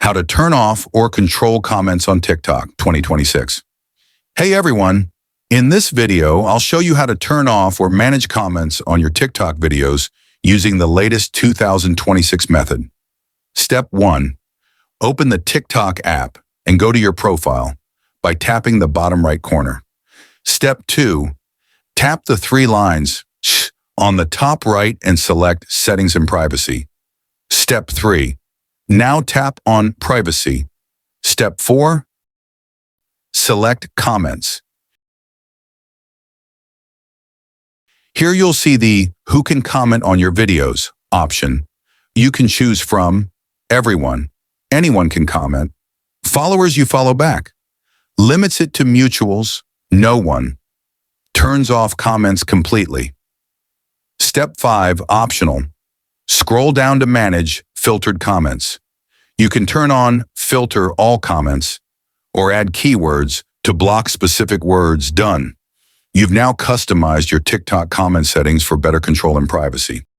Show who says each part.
Speaker 1: How to turn off or control comments on TikTok 2026. Hey everyone, in this video, I'll show you how to turn off or manage comments on your TikTok videos using the latest 2026 method. Step 1. Open the TikTok app and go to your profile by tapping the bottom right corner. Step 2. Tap the three lines on the top right and select Settings and Privacy. Step 3. Now tap on Privacy. Step 4. Select Comments. Here you'll see the Who can comment on your videos option. You can choose from Everyone, anyone can comment, followers you follow back, limits it to mutuals, no one, turns off comments completely. Step 5, Optional. Scroll down to Manage Filtered Comments. You can turn on Filter All Comments or add keywords to block specific words. Done. You've now customized your TikTok comment settings for better control and privacy.